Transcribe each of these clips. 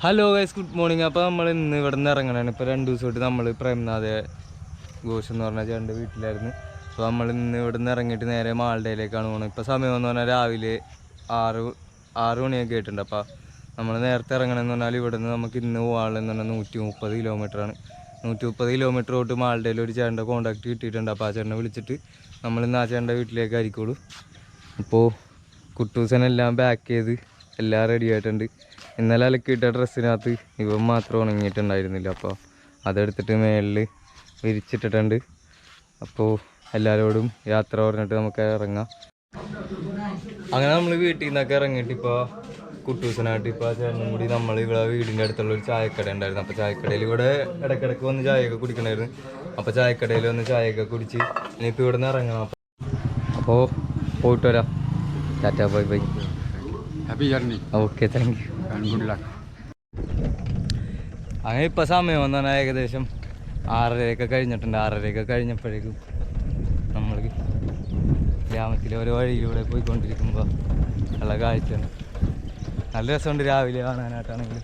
Hello guys, good morning. അപ്പോൾ നമ്മൾ ഇന്ന് ഇവിടെ നിന്ന് ഇറങ്ങണതാണ്. ഇപ്പോൾ 2 ദിവസമായിട്ട് നമ്മൾ പ്രേംനാഥ് ഘോഷ് എന്ന് പറഞ്ഞ ചേട്ടൻ്റെ വീട്ടിലായിരുന്നു. അപ്പോൾ നമ്മൾ ഇന്ന് ഇവിടെ നിന്ന് ഇറങ്ങിയിട്ട് നേരെ മാൾഡയിലേക്കാണ് പോകുന്നത്. ഇപ്പോൾ സമയം എന്ന് പറഞ്ഞാൽ രാവിലെ 6 മണിയൊക്കെ ആയിട്ടുണ്ട്. അപ്പോൾ നമ്മൾ നേരത്തെ ഇറങ്ങണമെന്ന് പറഞ്ഞാൽ ഇവിടെ നിന്ന് നമുക്ക് ഇന്ന് പോകാനുള്ളതെന്ന് പറഞ്ഞാൽ 130 കിലോമീറ്ററാണ്. 130 കിലോമീറ്റർ തൊട്ട് മാൾഡയിൽ ഒരു ചേട്ടൻ്റെ കോൺടാക്റ്റ് കിട്ടിയിട്ടുണ്ട്. അപ്പോൾ ആ ചേട്ടനെ വിളിച്ചിട്ട് നമ്മളിന്ന് ആ ചേട്ടൻ്റെ വീട്ടിലേക്ക് ആയിരിക്കുള്ളൂ. അപ്പോൾ കുട്ടൂസനെല്ലാം പാക്ക് ചെയ്ത് എല്ലാം റെഡി ആയിട്ടുണ്ട്. ഇന്നലെ അലക്കിയിട്ട ഡ്രസ്സിനകത്ത് ഇവൻ മാത്രം ഉണങ്ങിയിട്ടുണ്ടായിരുന്നില്ല. അപ്പോൾ അതെടുത്തിട്ട് മേളിൽ വിരിച്ചിട്ടിട്ടുണ്ട്. അപ്പോൾ എല്ലാവരോടും യാത്ര പറഞ്ഞിട്ട് നമുക്ക് ഇറങ്ങാം. അങ്ങനെ നമ്മൾ വീട്ടിൽ നിന്നൊക്കെ ഇറങ്ങിയിട്ട് ഇപ്പോൾ കുട്ടൂസനായിട്ട് ഇപ്പോൾ ആ ചേട്ടനും കൂടി നമ്മൾ ഇവിടെ വീടിൻ്റെ അടുത്തുള്ള ഒരു ചായക്കട ഉണ്ടായിരുന്നു. അപ്പോൾ ചായക്കടയിൽ ഇവിടെ ഇടയ്ക്കിടയ്ക്ക് വന്ന് ചായയൊക്കെ കുടിക്കണമായിരുന്നു. അപ്പോൾ ചായക്കടയിൽ വന്ന് ചായയൊക്കെ കുടിച്ച് ഇനിയിപ്പോൾ ഇവിടെ നിന്ന് ഇറങ്ങണം. അപ്പോൾ പോയിട്ട് വരാം. Tata, bye bye. Happy journey. Okay, thank you. Good luck. അങ്ങനെ ഇപ്പോൾ സമയം എന്ന് പറഞ്ഞാൽ ഏകദേശം 6:30 കഴിഞ്ഞിട്ടുണ്ട്. 6:30 കഴിഞ്ഞപ്പോഴേക്കും നമ്മൾ ഗ്രാമത്തിലെ ഓരോ വഴിയിലൂടെ പോയിക്കൊണ്ടിരിക്കുമ്പോൾ നല്ല കാഴ്ചയാണ്. നല്ല രസമുണ്ട് രാവിലെ കാണാനായിട്ടാണെങ്കിൽ.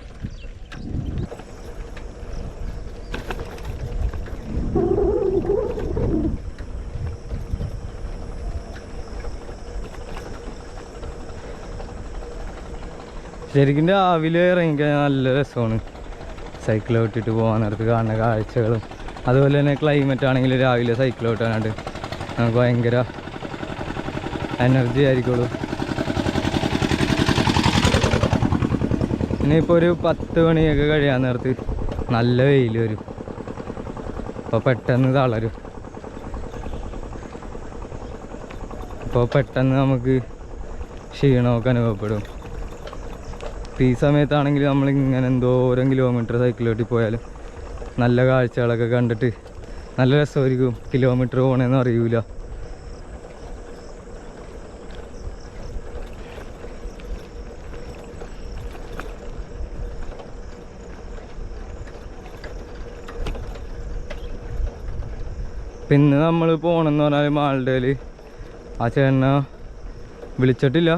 ശരിക്കും രാവിലെ ഇറങ്ങിക്കഴിഞ്ഞാൽ നല്ല രസമാണ്. സൈക്കിൾ ഓട്ടിട്ട് പോകാൻ നേരത്ത് കാണുന്ന കാഴ്ചകളും അതുപോലെ തന്നെ ക്ലൈമറ്റ് ആണെങ്കിൽ രാവിലെ സൈക്കിൾ ഓട്ടാനായിട്ട് നമുക്ക് ഭയങ്കര എനർജി ആയിരിക്കുള്ളൂ. ഇനിയിപ്പോൾ ഒരു 10 മണിയൊക്കെ കഴിയാൻ നേരത്ത് നല്ല വെയിൽ വരും. അപ്പോൾ പെട്ടെന്ന് തളരും. അപ്പോൾ പെട്ടെന്ന് നമുക്ക് ക്ഷീണമൊക്കെ അനുഭവപ്പെടും. ഈ സമയത്താണെങ്കിൽ നമ്മളിങ്ങനെ എന്തോരം കിലോമീറ്റർ സൈക്കിളോട്ടി പോയാലും നല്ല കാഴ്ചകളൊക്കെ കണ്ടിട്ട് നല്ല രസമായിരിക്കും. കിലോമീറ്റർ പോകണമെന്ന് അറിയൂല. പിന്നെ നമ്മൾ പോകണമെന്ന് പറഞ്ഞാൽ മാൾഡയിൽ ആ ചേട്ടനെ വിളിച്ചിട്ടില്ല,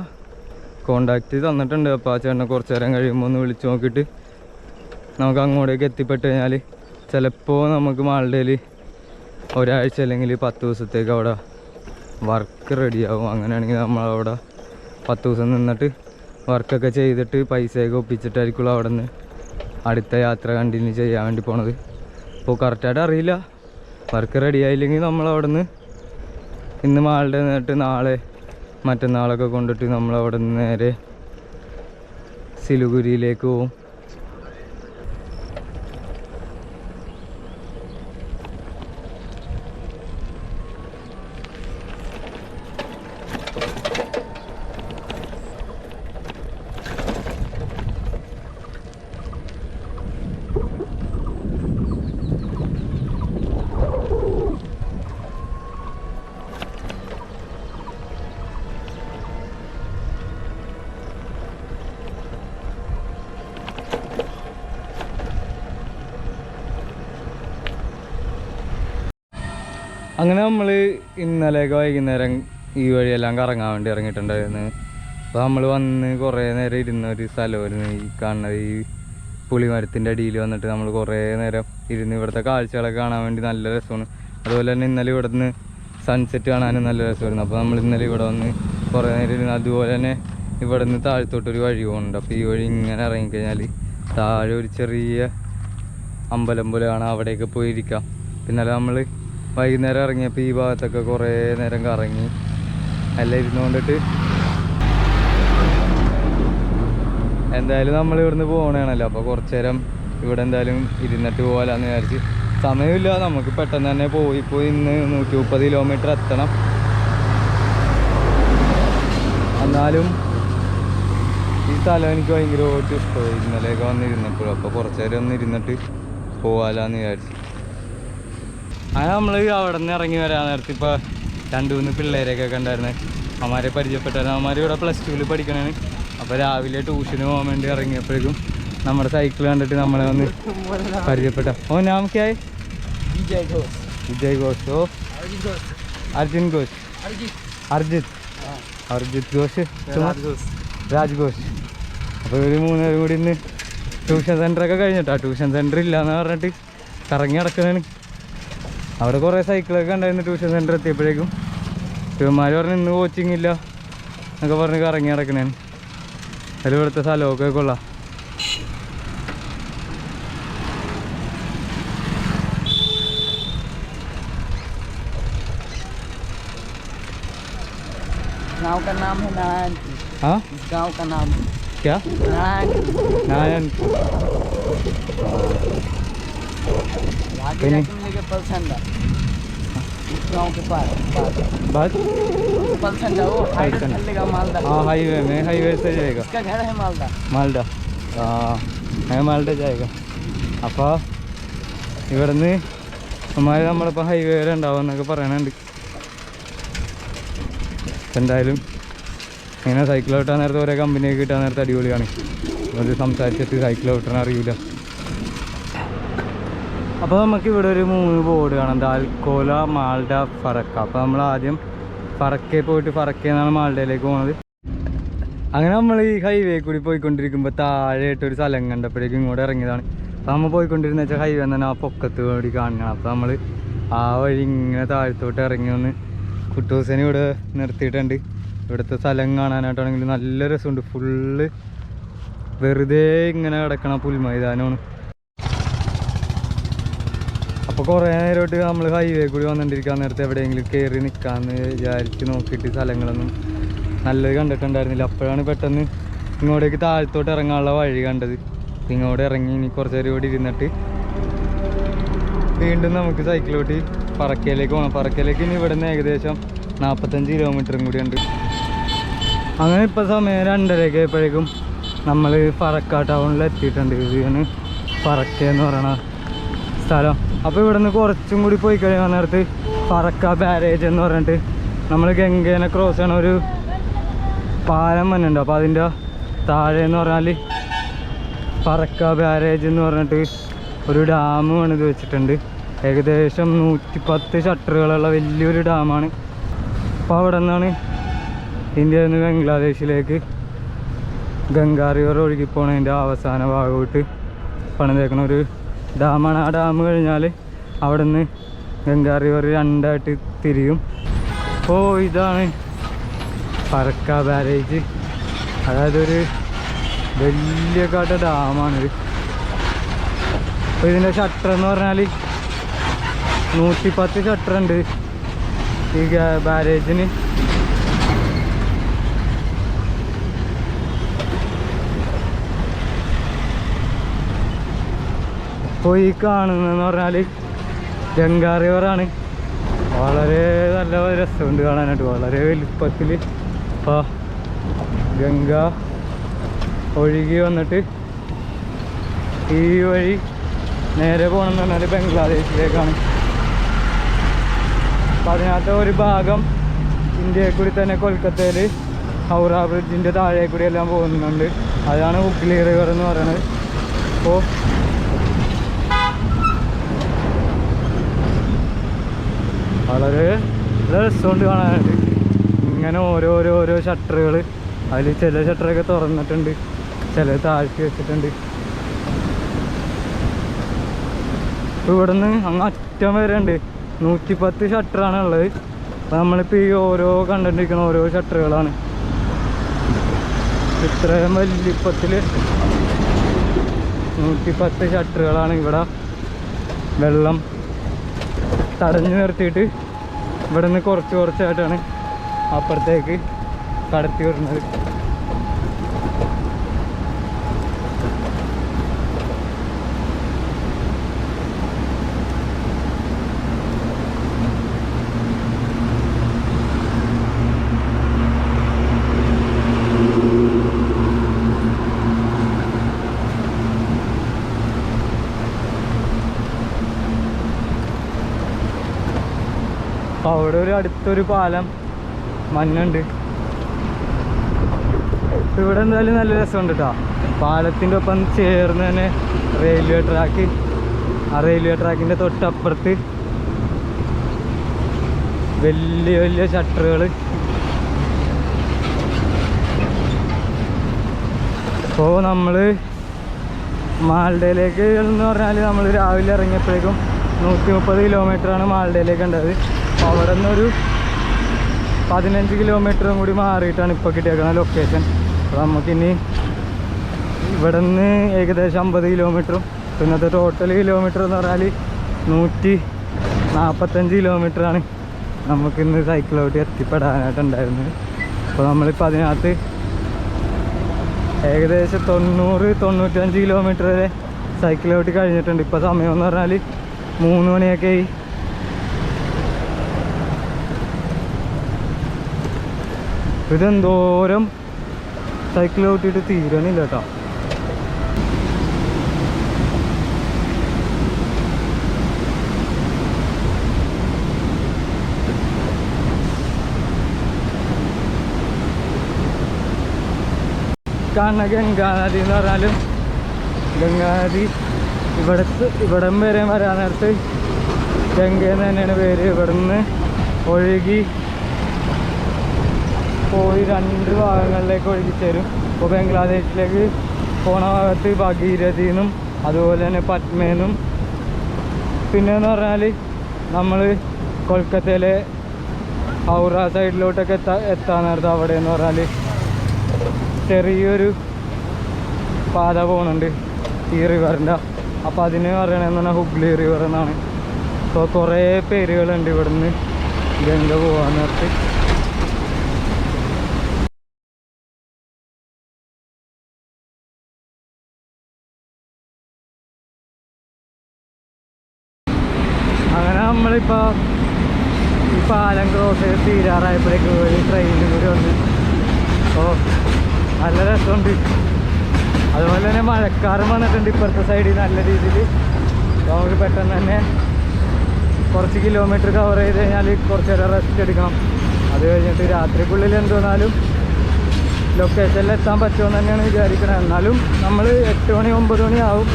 കോണ്ടാക്റ്റ് തന്നിട്ടുണ്ട്. അപ്പോൾ ആ ചേട്ടനെ കുറച്ച് നേരം കഴിയുമ്പോൾ ഒന്ന് വിളിച്ച് നോക്കിയിട്ട് നമുക്ക് അങ്ങോട്ടേക്ക് എത്തിപ്പെട്ട് കഴിഞ്ഞാൽ ചിലപ്പോൾ നമുക്ക് മാൾഡയിൽ ഒരാഴ്ച അല്ലെങ്കിൽ 10 ദിവസത്തേക്ക് അവിടെ വർക്ക് റെഡിയാവും. അങ്ങനെയാണെങ്കിൽ നമ്മളവിടെ 10 ദിവസം നിന്നിട്ട് വർക്കൊക്കെ ചെയ്തിട്ട് പൈസയൊക്കെ ഒപ്പിച്ചിട്ടായിരിക്കുള്ളൂ അവിടെ നിന്ന് അടുത്ത യാത്ര കണ്ടിന്യൂ ചെയ്യാൻ വേണ്ടി പോണത്. അപ്പോൾ കറക്റ്റായിട്ട് അറിയില്ല. വർക്ക് റെഡി ആയില്ലെങ്കിൽ നമ്മളവിടെ നിന്ന് ഇന്ന് മാൾഡേ നിന്നിട്ട് നാളെ മറ്റന്നാളൊക്കെ കൊണ്ടിട്ട് നമ്മളവിടെ നിന്ന് നേരെ സിലിഗുരിയിലേക്ക് പോവും. അങ്ങനെ നമ്മൾ ഇന്നലെയൊക്കെ വൈകുന്നേരം ഈ വഴിയെല്ലാം കറങ്ങാൻ വേണ്ടി ഇറങ്ങിയിട്ടുണ്ടായിരുന്നു. അപ്പോൾ നമ്മൾ വന്ന് കുറേ നേരം ഇരുന്ന ഒരു സ്ഥലമായിരുന്നു ഈ കാണുന്നത്. ഈ പുളിമരത്തിൻ്റെ അടിയിൽ വന്നിട്ട് നമ്മൾ കുറേ നേരം ഇരുന്ന് ഇവിടുത്തെ കാഴ്ചകളൊക്കെ കാണാൻ വേണ്ടി നല്ല രസമാണ്. അതുപോലെ തന്നെ ഇന്നലെ ഇവിടെ നിന്ന് സൺസെറ്റ് കാണാനും നല്ല രസമായിരുന്നു. അപ്പോൾ നമ്മൾ ഇന്നലെ ഇവിടെ വന്ന് കുറേ നേരം ഇരുന്ന്. അതുപോലെ തന്നെ ഇവിടെ നിന്ന് താഴത്തോട്ടൊരു വഴി പോകുന്നുണ്ട്. അപ്പോൾ ഈ വഴി ഇങ്ങനെ ഇറങ്ങിക്കഴിഞ്ഞാൽ താഴെ ഒരു ചെറിയ അമ്പലം പോലെയാണ്, അവിടെയൊക്കെ പോയിരിക്കാം. പിന്നല്ല നമ്മൾ വൈകുന്നേരം ഇറങ്ങിയപ്പോൾ ഈ ഭാഗത്തൊക്കെ കുറേ നേരം കറങ്ങി എല്ലാം ഇരുന്നുകൊണ്ടിട്ട് എന്തായാലും നമ്മൾ ഇവിടുന്ന് പോകണതാണല്ലോ. അപ്പോൾ കുറച്ച് നേരം ഇവിടെ എന്തായാലും ഇരുന്നിട്ട് പോകാമെന്ന് വിചാരിച്ച്. സമയമില്ല, നമുക്ക് പെട്ടെന്ന് തന്നെ പോയി ഇന്ന് 130 കിലോമീറ്റർ എത്തണം. എന്നാലും ഈ സ്ഥലം എനിക്ക് ഭയങ്കരമായിട്ട് ഇഷ്ടമായി. ഇന്നലെയൊക്കെ വന്നിരുന്നപ്പോഴും അപ്പോൾ കുറച്ച് നേരം ഒന്ന് ഇരുന്നിട്ട് പോകാമെന്ന് വിചാരിച്ചു. അങ്ങനെ നമ്മൾ അവിടെ നിന്ന് ഇറങ്ങി വരാൻ നേരത്തെ ഇപ്പോൾ 2-3 പിള്ളേരെയൊക്കെ കണ്ടായിരുന്നു. അവന്മാരെ പരിചയപ്പെട്ടായിരുന്നു. അവന്മാർ ഇവിടെ +2 പഠിക്കണേന്. അപ്പോൾ രാവിലെ ട്യൂഷന് പോകാൻ വേണ്ടി ഇറങ്ങിയപ്പോഴേക്കും നമ്മുടെ സൈക്കിൾ കണ്ടിട്ട് നമ്മളെ ഒന്ന് പരിചയപ്പെട്ട. ഓ നാമക്കായി വിജയ് ഘോഷ്. ഓ അർജുൻ ഘോഷ്. അർജിത് ഘോഷ്, രാജ് ഘോഷ്. അപ്പോൾ ഇവർ 3 പേരും കൂടി ഇന്ന് ട്യൂഷൻ സെൻ്ററൊക്കെ കഴിഞ്ഞിട്ടാ. ട്യൂഷൻ സെൻ്റർ ഇല്ലയെന്ന് പറഞ്ഞിട്ട് കറങ്ങി നടക്കണേന്. അവിടെ കുറേ സൈക്കിളൊക്കെ ഉണ്ടായിരുന്നു. ട്യൂഷൻ സെൻ്റർ എത്തിയപ്പോഴേക്കും ഇവന്മാർ പറഞ്ഞ് ഇന്ന് കോച്ചിങ് ഇല്ല എന്നൊക്കെ പറഞ്ഞ് കറങ്ങി നടക്കണേന്. അതിൽ ഇവിടുത്തെ സ്ഥലമൊക്കെ കൊള്ളാം. गांव का नाम है नारायण। हाँ, इस गांव का नाम क्या? नारायण। आगे जाके मिलेगा पलसंडा, इस गांव के पास बस पलसंडा वो हाईवे पलसंडा। चलेगा मालदा। हाँ, हाईवे में, हाईवे से जाएगा इसका घर है मालदा। മാൽഡ. ആ മാൽഡ ജായക. അപ്പോൾ ഇവിടുന്ന് അമ്മായി നമ്മളിപ്പോൾ ഹൈവേ വരെ ഉണ്ടാവും എന്നൊക്കെ പറയണുണ്ട്. എന്തായാലും ഇങ്ങനെ സൈക്കിൾ ഓട്ടാൻ നേരത്തെ ഓരോ കമ്പനിയൊക്കെ കിട്ടാൻ നേരത്തെ അടിപൊളിയാണ്. അത് സംസാരിച്ചിട്ട് സൈക്കിൾ ഓട്ടാൻ അറിയില്ല. അപ്പോൾ നമുക്ക് ഇവിടെ ഒരു 3 ബോർഡ് കാണാം. ദാൽക്കോല, മാൽഡ, ഫറക്ക. അപ്പോൾ നമ്മൾ ആദ്യം ഫറക്കയിൽ പോയിട്ട് ഫറക്കയിൽ മാൽഡയിലേക്ക് പോകുന്നത്. അങ്ങനെ നമ്മൾ ഈ ഹൈവേ കൂടി പോയിക്കൊണ്ടിരിക്കുമ്പോൾ താഴെയായിട്ടൊരു സ്ഥലം കണ്ടപ്പോഴേക്കും ഇങ്ങോട്ട് ഇറങ്ങിയതാണ്. അപ്പോൾ നമ്മൾ പോയിക്കൊണ്ടിരുന്ന വെച്ചാൽ ഹൈവേ തന്നെ ആ പൊക്കത്ത് കൂടി കാണണം. അപ്പോൾ നമ്മൾ ആ വഴി ഇങ്ങനെ താഴത്തോട്ട് ഇറങ്ങി വന്ന് കുട്ടൂസനെ ഇവിടെ നിർത്തിയിട്ടുണ്ട്. ഇവിടുത്തെ സ്ഥലം കാണാനായിട്ടാണെങ്കിൽ നല്ല രസമുണ്ട്. ഫുള്ള് വെറുതെ ഇങ്ങനെ കിടക്കണ പുൽമൈതാനമാണ്. അപ്പോൾ കുറേ നേരമായിട്ട് നമ്മൾ ഹൈവേ കൂടി വന്നിട്ടിരിക്കാൻ നേരത്തെ എവിടെയെങ്കിലും കയറി നിൽക്കാമെന്ന് വിചാരിച്ച് നോക്കിയിട്ട് സ്ഥലങ്ങളൊന്നും നല്ലത് കണ്ടിട്ടുണ്ടായിരുന്നില്ല. അപ്പോഴാണ് പെട്ടെന്ന് ഇങ്ങോട്ടേക്ക് താഴത്തോട്ട് ഇറങ്ങാനുള്ള വഴി കണ്ടത്. ഇങ്ങോട്ട് ഇറങ്ങി ഇനി കുറച്ച് നേരം ഇവിടെ ഇരുന്നിട്ട് വീണ്ടും നമുക്ക് സൈക്കിളോട്ടി പറക്കയിലേക്ക് പോകണം. പറക്കയിലേക്ക് ഇനി ഇവിടെ നിന്ന് ഏകദേശം 45 കിലോമീറ്ററും കൂടി ഉണ്ട്. അങ്ങനെ ഇപ്പോൾ സമയം 2:30 ആയപ്പോഴേക്കും നമ്മൾ ഫറക്ക ടൗണിൽ എത്തിയിട്ടുണ്ട്. ഇതാണ് ഫറക്ക എന്ന് പറയുന്ന സ്ഥലം. അപ്പോൾ ഇവിടെ നിന്ന് കുറച്ചും കൂടി പോയി കഴിയാൻ നേരത്ത് ഫറക്ക ബാരേജ് എന്ന് പറഞ്ഞിട്ട് നമ്മൾ ഗംഗേനെ ക്രോസ് ചെയ്യണ ഒരു പാലം വന്നുണ്ട്. അപ്പോൾ അതിൻ്റെ താഴെ എന്ന് പറഞ്ഞാൽ ഫറക്ക ബാരേജ് എന്ന് പറഞ്ഞിട്ട് ഒരു ഡാം പണിത് വെച്ചിട്ടുണ്ട്. ഏകദേശം 110 ഷട്ടറുകളുള്ള വലിയൊരു ഡാമാണ്. അപ്പോൾ അവിടെ നിന്നാണ് ഇന്ത്യയിൽ നിന്ന് ബംഗ്ലാദേശിലേക്ക് ഗംഗാ റിവർ ഒഴുകിപ്പോണതിൻ്റെ അവസാന ഭാഗമായിട്ട് പണിതേക്കണ ഒരു ഡാമാണ്. ആ ഡാം കഴിഞ്ഞാൽ അവിടെ നിന്ന് ഗംഗാ റിവർ 2ആയിട്ട് തിരിയും. അപ്പോൾ ഇതാണ് ഫറക്ക ബാരേജ്. അതായത് ഒരു വലിയ കാട്ട ഡാമാണിത്. അപ്പോൾ ഇതിൻ്റെ ഷട്ടർ എന്ന് പറഞ്ഞാൽ 110 ഷട്ടറുണ്ട് ഈ ബാരേജിന്. ഇപ്പോൾ ഈ കാണുന്നതെന്ന് പറഞ്ഞാൽ ഗംഗാ റിവറാണ്. വളരെ നല്ല രസമുണ്ട് കാണാനായിട്ട്, വളരെ വലുപ്പത്തിൽ. അപ്പോൾ ഗംഗ ഒഴുകി വന്നിട്ട് ഈ വഴി നേരെ പോകണമെന്ന് പറഞ്ഞാൽ ബംഗ്ലാദേശിലേക്കാണ്. അപ്പോൾ അതിനകത്ത് ഒരു ഭാഗം ഇന്ത്യയിൽ കൂടി തന്നെ കൊൽക്കത്തയിൽ ഹൗറ ബ്രിഡ്ജിൻ്റെ താഴെ കൂടി എല്ലാം പോകുന്നുണ്ട്. അതാണ് ഹുഗ്ലി റിവർ എന്ന് പറയുന്നത്. അപ്പോൾ വളരെ രസമുണ്ട് കാണാനായിട്ട്. ഇങ്ങനെ ഓരോ ഷട്ടറുകൾ, അതിൽ ചില ഷട്ടറൊക്കെ തുറന്നിട്ടുണ്ട്, ചില താഴ്ത്തി വെച്ചിട്ടുണ്ട്. ഇപ്പോൾ ഇവിടെ നിന്ന് അങ്ങ് അറ്റം വരെ ഉണ്ട്. 110 ഷട്ടറാണ് ഉള്ളത്. അപ്പോൾ നമ്മളിപ്പോൾ ഈ കണ്ടിരിക്കുന്ന ഓരോ ഷട്ടറുകളാണ്. ഇത്രയും വലിപ്പത്തിൽ 110 ഷട്ടറുകളാണ് ഇവിടെ വെള്ളം തടഞ്ഞു നിർത്തിയിട്ട് ഇവിടെ നിന്ന് കുറച്ചായിട്ടാണ് അപ്പുറത്തേക്ക് കടത്തി വരുന്നത്. അപ്പോൾ അവിടെ അടുത്തൊരു പാലം മഞ്ഞുണ്ട്. ഇവിടെ എന്തായാലും നല്ല രസമുണ്ട് കേട്ടോ. പാലത്തിൻ്റെ ഒപ്പം ചേർന്ന് തന്നെ റെയിൽവേ ട്രാക്ക്. ആ റെയിൽവേ ട്രാക്കിൻ്റെ തൊട്ടപ്പുറത്ത് വലിയ ഷട്ടറുകൾ. അപ്പോൾ നമ്മൾ മാൾഡയിലേക്ക് എന്ന് പറഞ്ഞാൽ നമ്മൾ രാവിലെ ഇറങ്ങിയപ്പോഴേക്കും 130 കിലോമീറ്ററാണ് മാൾഡയിലേക്ക് ഉണ്ടത്. അപ്പോൾ അവിടെ നിന്നൊരു 15 കിലോമീറ്ററും കൂടി മാറിയിട്ടാണ് ഇപ്പോൾ കിട്ടിയേക്കുന്ന ലൊക്കേഷൻ. അപ്പോൾ നമുക്കിനി ഇവിടെ നിന്ന് ഏകദേശം 50 കിലോമീറ്ററും പിന്നത്തെ ടോട്ടൽ കിലോമീറ്റർ എന്ന് പറഞ്ഞാൽ 145 കിലോമീറ്ററാണ് നമുക്കിന്ന് സൈക്കിൾ ഔട്ട് എത്തിപ്പെടാനായിട്ടുണ്ടായിരുന്നത്. അപ്പോൾ നമ്മളിപ്പോൾ അതിനകത്ത് ഏകദേശം 90-95 കിലോമീറ്റർ വരെ സൈക്കിൾ ഔട്ട് കഴിഞ്ഞിട്ടുണ്ട്. ഇപ്പോൾ സമയം എന്ന് പറഞ്ഞാൽ 3 മണിയൊക്കെ ആയി. ഇതെന്തോരം സൈക്കിൾ ഔട്ടിട്ട് തീരണില്ല കേട്ടോ. കാണുന്ന ഗംഗാനദി എന്ന് പറഞ്ഞാലും ഗംഗാനദി ഇവിടം വരെ വരാൻ നേരത്ത് ഗംഗയെന്ന് തന്നെയാണ് പേര്. ഇവിടുന്ന് ഒഴുകി പോയി 2 ഭാഗങ്ങളിലേക്ക് ഒഴുകിച്ചേരും. ഇപ്പോൾ ബംഗ്ലാദേശിലേക്ക് പോണ ഭാഗത്ത് ഭഗീരഥിന്നും അതുപോലെ തന്നെ പത്മേന്നും പിന്നെന്ന് പറഞ്ഞാൽ നമ്മൾ കൊൽക്കത്തയിലെ ഹൗറ സൈഡിലോട്ടൊക്കെ എത്താൻ നേരത്ത് അവിടെ എന്ന് പറഞ്ഞാൽ ചെറിയൊരു പാത പോകുന്നുണ്ട് ഈ റിവറിൻ്റെ. അപ്പോൾ അതിന് പറയണതെന്ന് പറഞ്ഞാൽ ഹുഗ്ലി റിവർ എന്നാണ്. അപ്പോൾ കുറേ പേരുകളുണ്ട് ഇവിടുന്ന് ഗംഗ പോകാൻ നേരത്ത്. അങ്ങനെ നമ്മളിപ്പോൾ ഈ പാലം ക്രോസ് ചെയ്ത് തീരാറായപ്പോഴേക്ക് പോയി ട്രെയിനിൽ കൂടി വന്ന്. അപ്പോൾ നല്ല രസമുണ്ട്. അതുപോലെ തന്നെ മഴക്കാറും വന്നിട്ടുണ്ട് ഇപ്പുറത്തെ സൈഡിൽ നല്ല രീതിയിൽ. നമുക്ക് പെട്ടെന്ന് തന്നെ കുറച്ച് കിലോമീറ്റർ കവർ ചെയ്ത് കഴിഞ്ഞാൽ കുറച്ച് നേരം റെസ്റ്റ് എടുക്കണം. അത് കഴിഞ്ഞിട്ട് രാത്രിക്കുള്ളിൽ എന്തുവന്നാലും ലൊക്കേഷനിൽ എത്താൻ പറ്റുമെന്ന് തന്നെയാണ് വിചാരിക്കുന്നത്. എന്നാലും നമ്മൾ 8 മണി 9 മണി ആവും.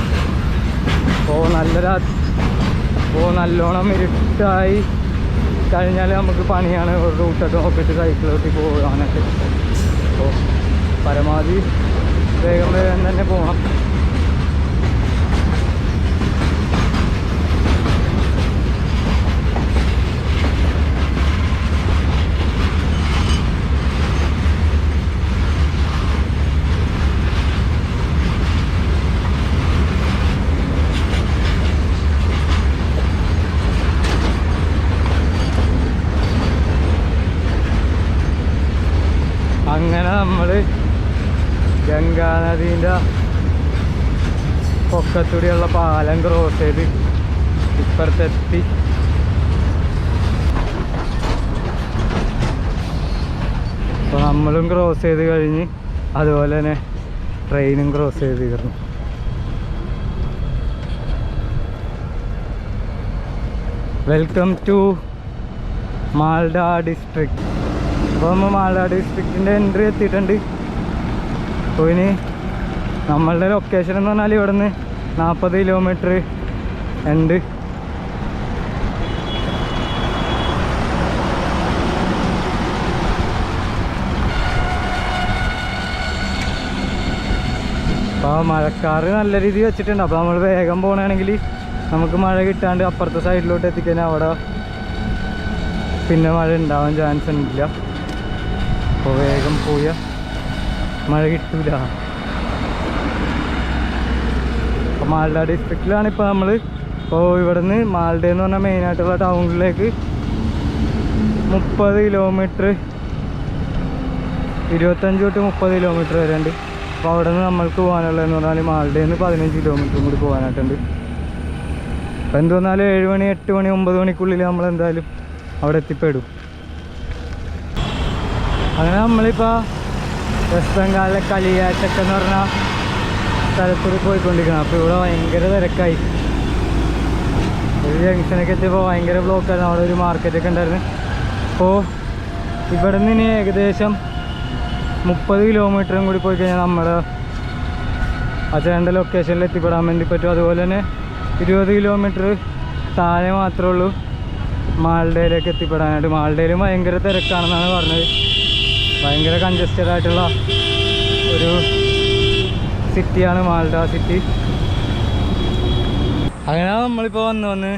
നല്ലോണം ഇരുട്ടായി കഴിഞ്ഞാൽ നമുക്ക് പണിയാണ് റൂട്ടൊക്കെ നോക്കിയിട്ട് സൈക്കിളോട്ടി പോകാനൊക്കെ. അപ്പോൾ പരമാവധി വേഗം തന്നെ പോകണം. അങ്ങനെ നമ്മൾ ഗംഗാനദീൻ്റെ പൊക്കത്തൂടിയുള്ള പാലം ക്രോസ് ചെയ്ത് ഇപ്പുറത്തെത്തി. അപ്പോൾ നമ്മളും ക്രോസ് ചെയ്ത് കഴിഞ്ഞ് അതുപോലെ തന്നെ ട്രെയിനും ക്രോസ് ചെയ്ത് തീർന്നു. Welcome to Malda district. അപ്പോൾ നമ്മൾ മാൽഡ ഡിസ്ട്രിക്റ്റിൻ്റെ എൻട്രി എത്തിയിട്ടുണ്ട്. അപ്പോൾ ഇനി നമ്മളുടെ ലൊക്കേഷൻ എന്ന് പറഞ്ഞാൽ ഇവിടെ നിന്ന് 40 കിലോമീറ്റർ ഉണ്ട്. അപ്പോൾ മഴക്കാറ് നല്ല രീതിയിൽ വെച്ചിട്ടുണ്ട്. അപ്പോൾ നമ്മൾ വേഗം പോകണമെങ്കിൽ നമുക്ക് മഴ കിട്ടാണ്ട് അപ്പുറത്തെ സൈഡിലോട്ട് എത്തിക്കഴിഞ്ഞാൽ അവിടെ പിന്നെ മഴ ഉണ്ടാവാൻ ചാൻസ് ഇല്ല. അപ്പോൾ വേഗം പോയാൽ മഴ കിട്ടൂല. അപ്പോൾ മാൽഡ ഡിസ്ട്രിക്റ്റിലാണ് ഇപ്പോൾ നമ്മൾ. ഇപ്പോൾ ഇവിടെ നിന്ന് മാൽഡ എന്ന് പറഞ്ഞാൽ മെയിനായിട്ടുള്ള ടൗണിലേക്ക് 30 കിലോമീറ്റർ 25 തൊട്ട് 30 കിലോമീറ്റർ വരെ ഉണ്ട്. അപ്പോൾ അവിടെ നിന്ന് നമ്മൾക്ക് പോകാനുള്ളതെന്ന് പറഞ്ഞാൽ മാൽഡയിൽ നിന്ന് 15 കിലോമീറ്ററും കൂടി പോകാനായിട്ടുണ്ട്. അപ്പോൾ എന്ത് വന്നാലും 7 മണി 8 മണി 9 മണിക്കുള്ളിൽ നമ്മളെന്തായാലും അവിടെ എത്തിപ്പെടും. അങ്ങനെ നമ്മളിപ്പോൾ വെസ്റ്റ് ബംഗാളിലെ കളിയാറ്റൊക്കെ എന്ന് പറഞ്ഞ സ്ഥലത്തൂടെ പോയിക്കൊണ്ടിരിക്കണം. അപ്പോൾ ഇവിടെ ഭയങ്കര തിരക്കായി. ഒരു ജംഗ്ഷനൊക്കെ എത്തിയപ്പോൾ ഭയങ്കര ബ്ലോക്കായിരുന്നു. അവിടെ ഒരു മാർക്കറ്റൊക്കെ ഉണ്ടായിരുന്നു. അപ്പോൾ ഇവിടെ നിന്ന് ഇനി ഏകദേശം 30 കിലോമീറ്ററും കൂടി പോയി കഴിഞ്ഞാൽ നമ്മുടെ അച്ഛൻ്റെ ലൊക്കേഷനിൽ എത്തിപ്പെടാൻ വേണ്ടി പറ്റും. അതുപോലെ തന്നെ 20 കിലോമീറ്റർ താഴെ മാത്രമേ ഉള്ളൂ മാൽഡയിലേക്ക് എത്തിപ്പെടാനായിട്ട്. മാൽഡയിൽ ഭയങ്കര തിരക്കാണെന്നാണ് പറഞ്ഞത്. ഭയങ്കര കൺജസ്റ്റഡ് ആയിട്ടുള്ള ഒരു സിറ്റിയാണ് മാൽഡ സിറ്റി. അങ്ങനെ നമ്മളിപ്പോൾ വന്ന്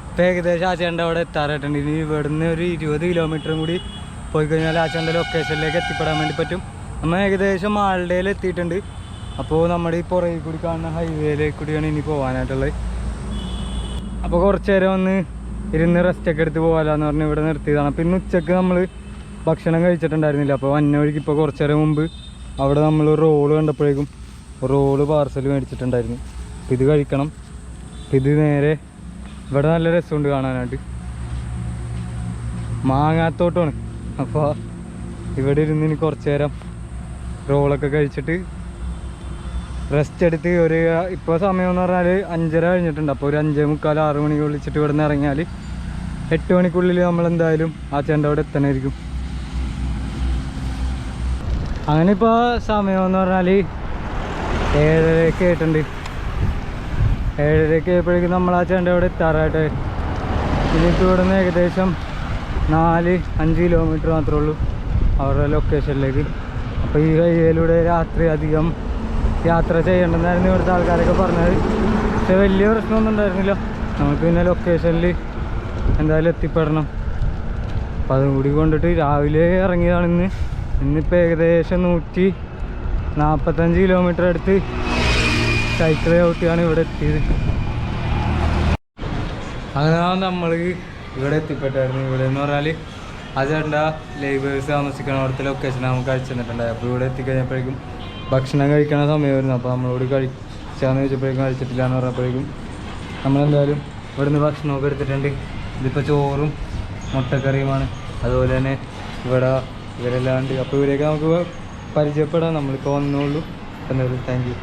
ഇപ്പോൾ ഏകദേശം ആച്ചേണ്ട അവിടെ എത്താറായിട്ടുണ്ട്. ഇനി ഇവിടുന്ന് ഒരു 20 കിലോമീറ്ററും കൂടി പോയി കഴിഞ്ഞാൽ ആച്ചേണ്ട ലൊക്കേഷനിലേക്ക് എത്തിപ്പെടാൻ വേണ്ടി പറ്റും. നമ്മൾ ഏകദേശം മാൾഡയിൽ എത്തിയിട്ടുണ്ട്. അപ്പോൾ നമ്മുടെ ഈ പുറകിൽ കൂടി കാണുന്ന ഹൈവേയിലേക്ക് കൂടിയാണ് ഇനി പോകാനായിട്ടുള്ളത്. അപ്പോൾ കുറച്ച് നേരം ഒന്ന് ഇരുന്ന് റെസ്റ്റൊക്കെ എടുത്ത് പോകാമെന്ന് പറഞ്ഞ് ഇവിടെ നിർത്തിയതാണ്. അപ്പോൾ ഇന്ന് ഉച്ചയ്ക്ക് നമ്മൾ ഭക്ഷണം കഴിച്ചിട്ടുണ്ടായിരുന്നില്ല. അപ്പോൾ വന്ന വഴിക്ക് ഇപ്പോൾ കുറച്ച് നേരം മുമ്പ് അവിടെ നമ്മൾ റോള് കണ്ടപ്പോഴേക്കും റോള് പാർസൽ മേടിച്ചിട്ടുണ്ടായിരുന്നു. അപ്പോൾ ഇത് കഴിക്കണം. അപ്പോൾ ഇത് നേരെ ഇവിടെ നല്ല രസമുണ്ട് കാണാനായിട്ട്, മാങ്ങാത്തോട്ടമാണ്. അപ്പോൾ ഇവിടെ ഇരുന്ന് ഇനി കുറച്ച് നേരം റോളൊക്കെ കഴിച്ചിട്ട് റെസ്റ്റ് എടുത്ത് ഒരു ഇപ്പോൾ സമയം എന്ന് പറഞ്ഞാൽ 5:30 കഴിഞ്ഞിട്ടുണ്ട്. അപ്പോൾ ഒരു 5:45 6 മണിക്ക് വിളിച്ചിട്ട് ഇവിടെ നിന്ന് ഇറങ്ങിയാൽ 8 മണിക്കുള്ളിൽ നമ്മളെന്തായാലും ആ ചേട്ടൻ്റെ അവിടെ എത്തണമായിരിക്കും. അങ്ങനെ ഇപ്പോൾ സമയം എന്ന് പറഞ്ഞാൽ 7:30 ആയിട്ടുണ്ട്. 7:30 ആയപ്പോഴേക്കും നമ്മൾ ആ ചേട്ടൻ്റെ അവിടെ എത്താറായിട്ട്. ഇനിയിപ്പോൾ ഇവിടെ നിന്ന് ഏകദേശം 4-5 കിലോമീറ്റർ മാത്രമേ ഉള്ളൂ അവരുടെ ലൊക്കേഷനിലേക്ക്. അപ്പോൾ ഈ ഹൈവേയിലൂടെ രാത്രി അധികം യാത്ര ചെയ്യണമെന്നായിരുന്നു ഇവിടുത്തെ ആൾക്കാരൊക്കെ പറഞ്ഞത്. പക്ഷെ വലിയ പ്രശ്നമൊന്നും ഉണ്ടായിരുന്നില്ല. നമുക്ക് പിന്നെ ലൊക്കേഷനിൽ എന്തായാലും എത്തിപ്പെടണം. അപ്പോൾ അതും കൂടി കൊണ്ടിട്ട് രാവിലെ ഇറങ്ങിയതാണ് ഇന്നിപ്പോൾ ഏകദേശം 145 കിലോമീറ്റർ അടുത്ത് സൈക്കിൾ ചവിട്ടിയാണ് ഇവിടെ എത്തിയത്. അങ്ങനെ നമ്മൾ ഇവിടെ എത്തിപ്പെട്ടായിരുന്നു. ഇവിടെ എന്ന് പറഞ്ഞാൽ ആ ചേട്ടൻ്റെ ലേബേഴ്സ് താമസിക്കണം അവിടുത്തെ ലൊക്കേഷൻ നമുക്ക് അയച്ചു തന്നിട്ടുണ്ടായി. അപ്പോൾ ഇവിടെ എത്തിക്കഴിഞ്ഞപ്പോഴേക്കും ഭക്ഷണം കഴിക്കണ സമയമായിരുന്നു. അപ്പോൾ നമ്മളോട് കഴിച്ചാന്ന് ചോദിച്ചപ്പോഴേക്കും കഴിച്ചിട്ടില്ല എന്ന് പറഞ്ഞപ്പോഴേക്കും നമ്മളെന്തായാലും ഇവിടെ നിന്ന് ഭക്ഷണമൊക്കെ എടുത്തിട്ടുണ്ട്. ഇതിപ്പോൾ ചോറും മുട്ടക്കറിയുമാണ്. അതുപോലെ തന്നെ ഇവിടെ ഇവരെല്ലാം ഉണ്ട്. അപ്പോൾ ഇവരെയൊക്കെ നമുക്ക് പരിചയപ്പെടാം. നമ്മളിപ്പോൾ വന്നോളൂ. എന്തായാലും താങ്ക് യു.